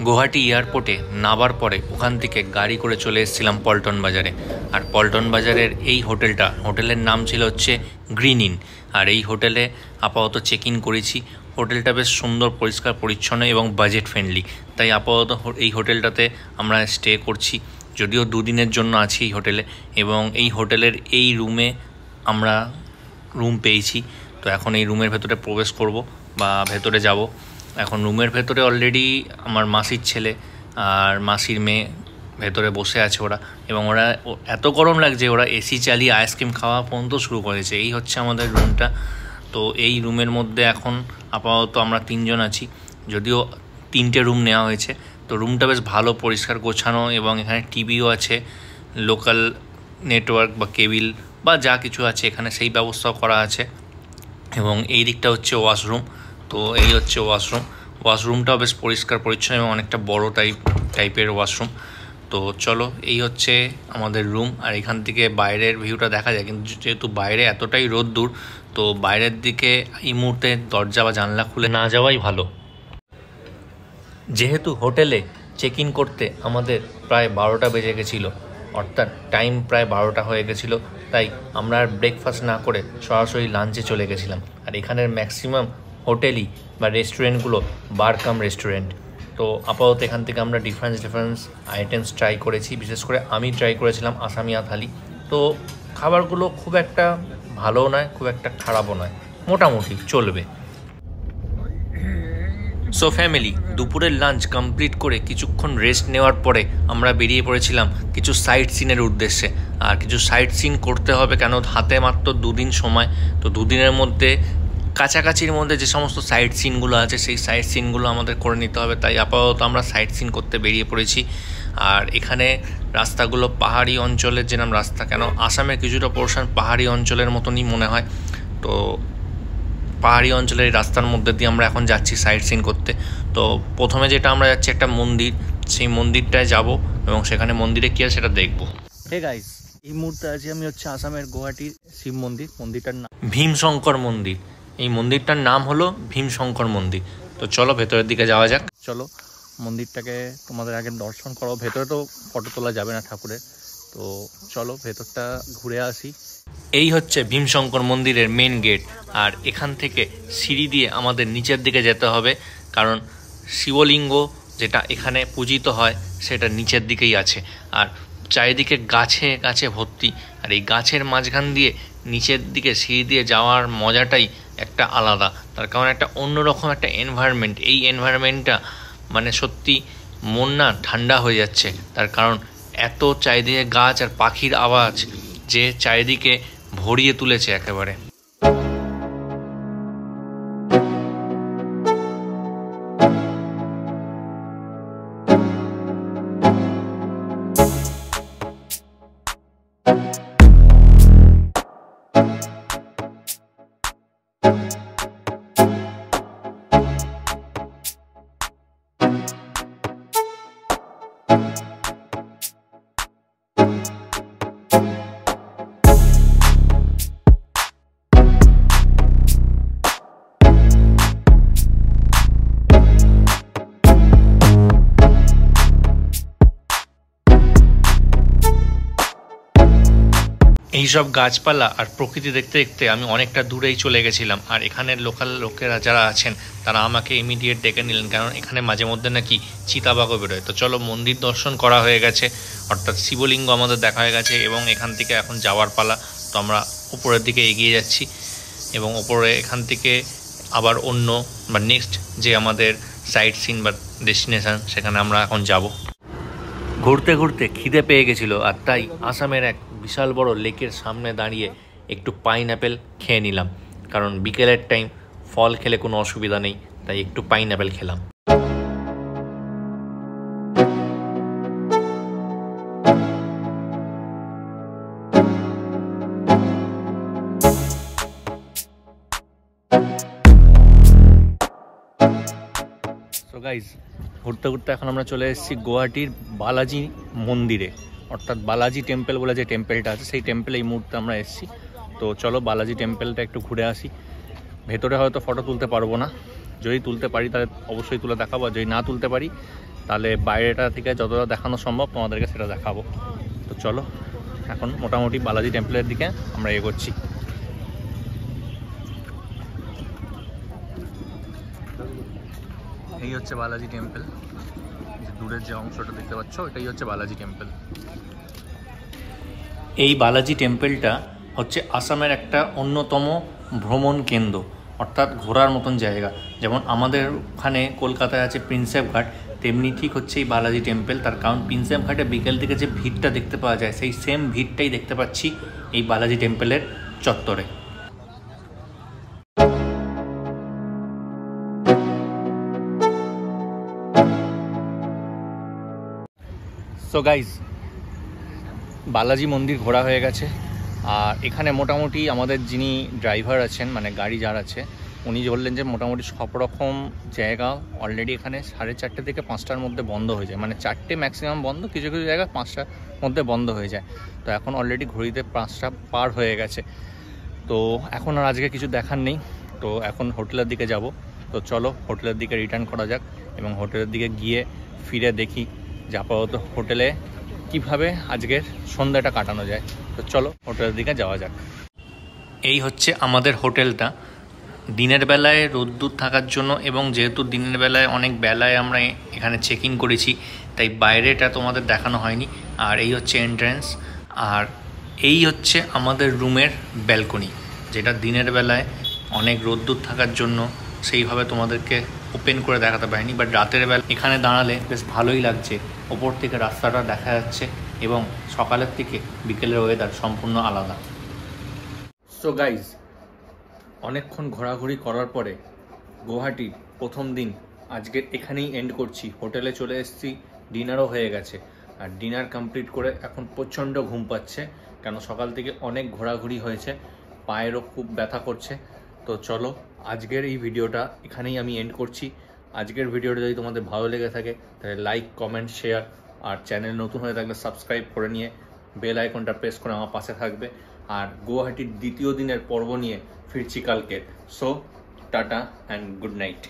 গুয়াহাটি এয়ারপোর্টে নামার পরে ওখান থেকে গাড়ি করে চলে এসেছিলাম পল্টন বাজারে। আর পল্টন বাজারের এই হোটেলের নাম ছিল হচ্ছে গ্রিন ইন। আর এই হোটেলে আপাতত চেক ইন করেছি। হোটেলটা বেশ সুন্দর, পরিষ্কার পরিচ্ছন্ন এবং বাজেট ফ্রেন্ডলি। তাই আপাতত এই হোটেলটাতে আমরা স্টে করছি, যদিও দুদিনের জন্য আছি এই হোটেলে। এবং এই হোটেলের এই রুমে আমরা রুম পেয়েছি। তো এখন এই রুমের ভেতরে প্রবেশ করব বা ভেতরে যাব। এখন রুমের ভেতরে অলরেডি আমার মাসির ছেলে আর মাসির মেয়ে ভেতরে বসে আছে ওরা, এবং ওরা এত গরম লাগছে ওরা এসি চালিয়ে আইসক্রিম খাওয়া পর্যন্ত শুরু করেছে। এই হচ্ছে আমাদের রুমটা। তো এই রুমের মধ্যে এখন আপাতত আমরা 3 জন আছি, যদিও 3টে রুম নেওয়া হয়েছে। তো রুমটা বেশ ভালো, পরিষ্কার গোছানো, এবং এখানে টিভিও আছে, লোকাল নেটওয়ার্ক বা কেবিল বা যা কিছু আছে এখানে সেই ব্যবস্থাও করা আছে। এবং এই দিকটা হচ্ছে ওয়াশরুম। তো এই হচ্ছে ওয়াশরুমটাও বেশ পরিষ্কার পরিচ্ছন্ন এবং অনেকটা বড় টাইপের ওয়াশরুম। তো চলো, এই হচ্ছে আমাদের রুম। আর এখান থেকে বাইরের ভিউটা দেখা যায়, কিন্তু যেহেতু বাইরে এতটাই রোদ্দুর, তো বাইরের দিকে এই মুহূর্তে দরজা বা জানলা খুলে না যাওয়াই ভালো। যেহেতু হোটেলে চেক ইন করতে আমাদের প্রায় 12টা বেজে গেছিলো, অর্থাৎ টাইম প্রায় 12টা হয়ে গেছিলো, তাই আমরা আর ব্রেকফাস্ট না করে সরাসরি লাঞ্চে চলে গেছিলাম। আর এখানের ম্যাক্সিমাম হোটেলই বা রেস্টুরেন্টগুলো বার কাম রেস্টুরেন্ট। তো আপাতত এখান থেকে আমরা ডিফারেন্স আইটেমস ট্রাই করেছি। বিশেষ করে আমি ট্রাই করেছিলাম আসামিয়া থালি। তো খাবারগুলো খুব একটা ভালোও নয়, খুব একটা খারাপও নয়, মোটামুটি চলবে। সো ফ্যামিলি, দুপুরের লাঞ্চ কমপ্লিট করে কিছুক্ষণ রেস্ট নেওয়ার পরে আমরা বেরিয়ে পড়েছিলাম কিছু সাইট সিনের উদ্দেশ্যে। আর কিছু সাইট সিন করতে হবে, কেন হাতে মাত্র 2 দিন সময়। তো 2 দিনের মধ্যে কাছাকাছির মধ্যে যে সমস্ত সাইট সিনগুলো আছে সেই সাইট সিনগুলো আমাদের করে নিতে হবে। তাই আপাতত আমরা সাইট সিন করতে বেরিয়ে পড়েছি। আর এখানে রাস্তাগুলো পাহাড়ি অঞ্চলের যেরকম রাস্তা, কেন আসামের কিছুটা পোর্শন পাহাড়ি অঞ্চলের মতনই মনে হয়। তো পাহাড়ি অঞ্চলের রাস্তার মধ্যে দিয়ে আমরা এখন যাচ্ছি সাইট সিন করতে। তো প্রথমে যেটা আমরা যাচ্ছি একটা মন্দির, সেই মন্দিরটায় যাব এবং সেখানে মন্দিরে কী আছে সেটা দেখব। হে গাইস, এই মুহূর্তে আছি আমি হচ্ছে আসামের গুয়াহাটির শিব মন্দির। মন্দিরটার নাম ভীমশঙ্কর মন্দির। এই মন্দিরটার নাম হলো ভীমশঙ্কর মন্দির। তো চলো ভেতরের দিকে যাওয়া যাক। চলো মন্দিরটাকে তোমাদের আগে দর্শন করো। ভেতরে তো ফটো তোলা যাবে না ঠাকুরের, তো চলো ভেতরটা ঘুরে আসি। এই হচ্ছে ভীমশঙ্কর মন্দিরের মেন গেট। আর এখান থেকে সিঁড়ি দিয়ে আমাদের নিচের দিকে যেতে হবে, কারণ শিবলিঙ্গ যেটা এখানে পূজিত হয় সেটা নিচের দিকেই আছে। আর চারিদিকে গাছে গাছে ভর্তি। আর এই গাছের মাঝখান দিয়ে নিচের দিকে সিঁড়ি দিয়ে যাওয়ার মজাটাই একটা আলাদা। তার কারণ একটা অন্যরকম একটা এনভায়রনমেন্ট। এই এনভায়রনমেন্টটা মানে সত্যি মন না ঠান্ডা হয়ে যাচ্ছে। তার কারণ এত চারিদিকে গাছ আর পাখির আওয়াজ যে চারিদিকে ভরিয়ে তুলেছে একেবারে। এইসব গাছপালা আর প্রকৃতি দেখতে দেখতে আমি অনেকটা দূরেই চলে গেছিলাম। আর এখানের লোকাল লোকেরা যারা আছেন তারা আমাকে ইমিডিয়েট ডেকে নিলেন, কারণ এখানে মাঝে মধ্যে নাকি চিতাবাঘও বেরোয়। তো চলো, মন্দির দর্শন করা হয়ে গেছে, অর্থাৎ শিবলিঙ্গ আমাদের দেখা হয়ে গেছে, এবং এখান থেকে এখন যাওয়ার পালা। তো আমরা উপরের দিকে এগিয়ে যাচ্ছি, এবং উপরে এখান থেকে আবার অন্য বা নেক্সট যে আমাদের সাইট সিন বা ডেস্টিনেশন সেখানে আমরা এখন যাব। ঘুরতে ঘুরতে খিদে পেয়ে গেছিলো, আর তাই আসামের এক বিশাল বড় লেকের সামনে দাঁড়িয়ে একটু পাইনঅ্যাপেল খেয়ে নিলাম, কারণ বিকেলের টাইম ফল খেলে কোনো অসুবিধা নেই, তাই একটু পাইনঅ্যাপেল খেলাম। সো গাইজ, ঘুরতে ঘুরতে এখন আমরা চলে এসেছি গুয়াহাটির বালাজি মন্দিরে, অর্থাৎ বালাজি টেম্পল বলে যে টেম্পলটা আছে সেই টেম্পলে এই মুহূর্তে আমরা এসেছি। তো চলো বালাজি টেম্পলটা একটু ঘুরে আসি। ভেতরে হয়তো ফটো তুলতে পারবো না, যদি তুলতে পারি তাহলে অবশ্যই তুলে দেখাবো, যদি না তুলতে পারি তাহলে বাইরেটা থেকে যতটা দেখানো সম্ভব তোমাদেরকে সেটা দেখাবো। তো চলো এখন মোটামুটি বালাজি টেম্পলের দিকে আমরা এগোচ্ছি। এই হচ্ছে বালাজি টেম্পল, দূরের যে অংশটা দেখতে পাচ্ছ এটাই হচ্ছে বালাজি টেম্পল। এই বালাজি টেম্পলটা হচ্ছে আসামের একটা অন্যতম ভ্রমণ কেন্দ্র, অর্থাৎ ঘোরার মতন জায়গা। যেমন আমাদের ওখানে কলকাতায় আছে প্রিন্সেপ ঘাট, তেমনি ঠিক হচ্ছে এই বালাজি টেম্পল। তার কারণ প্রিন্সেপ ঘাটে বিকেল থেকে যে ভিড়টা দেখতে পাওয়া যায় সেই সেম ভিড়টাই দেখতে পাচ্ছি এই বালাজি টেম্পলের চত্বরে। সো গাইজ, বালাজি মন্দির ঘোরা হয়ে গেছে। আর এখানে মোটামুটি আমাদের যিনি ড্রাইভার আছেন, মানে গাড়ি যার আছে, উনি বললেন যে মোটামুটি সব রকম জায়গা অলরেডি এখানে 4:30 থেকে 5টার মধ্যে বন্ধ হয়ে যায়। মানে 4টে ম্যাক্সিমাম বন্ধ, কিছু কিছু জায়গা 5টার মধ্যে বন্ধ হয়ে যায়। তো এখন অলরেডি ঘড়িতে 5টা পার হয়ে গেছে। তো এখন আর আজকে কিছু দেখার নেই, তো এখন হোটেলের দিকে যাব। তো চলো হোটেলের দিকে রিটার্ন করা যাক এবং হোটেলের দিকে গিয়ে ফিরে দেখি যে আপাতত হোটেলে কিভাবে আজকের সন্ধ্যাটা কাটানো যায়। তো চলো হোটেলের দিকে যাওয়া যাক। এই হচ্ছে আমাদের হোটেলটা। দিনের বেলায় রোদ্দুর থাকার জন্য এবং যেহেতু দিনের বেলায় অনেক বেলায় আমরা এখানে চেক ইন করেছি, তাই বাইরেটা তোমাদের দেখানো হয়নি। আর এই হচ্ছে এন্ট্রান্স, আর এই হচ্ছে আমাদের রুমের ব্যালকনি, যেটা দিনের বেলায় অনেক রোদ্দুর থাকার জন্য সেইভাবে তোমাদেরকে ওপেন করে দেখাতে পারিনি। বাট রাতের বেলা এখানে দাঁড়ালে বেশ ভালোই লাগছে, ওপর থেকে রাস্তাটা দেখা যাচ্ছে এবং সকালের থেকে বিকেলের ওয়েদার সম্পূর্ণ আলাদা। সো গাইজ, অনেকক্ষণ ঘোরাঘুরি করার পরে গুয়াহাটির প্রথম দিন আজকে এখানেই এন্ড করছি। হোটেলে চলে এসেছি, ডিনারও হয়ে গেছে। আর ডিনার কমপ্লিট করে এখন প্রচণ্ড ঘুম পাচ্ছে, কেন সকাল থেকে অনেক ঘোরাঘুরি হয়েছে, পায়েরও খুব ব্যথা করছে। তো চলো আজকের এই ভিডিওটা এখানেই আমি এন্ড করছি। আজকের ভিডিওটা যদি তোমাদের ভালো লেগে থাকে তাহলে লাইক, কমেন্ট, শেয়ার, আর চ্যানেল নতুন হয়ে থাকলে সাবস্ক্রাইব করে নিয়ে বেল আইকনটা প্রেস করে আমার পাশে থাকবে। আর গুয়াহাটির দ্বিতীয় দিনের পর্ব নিয়ে ফিরছি কালকে। So tata and good night.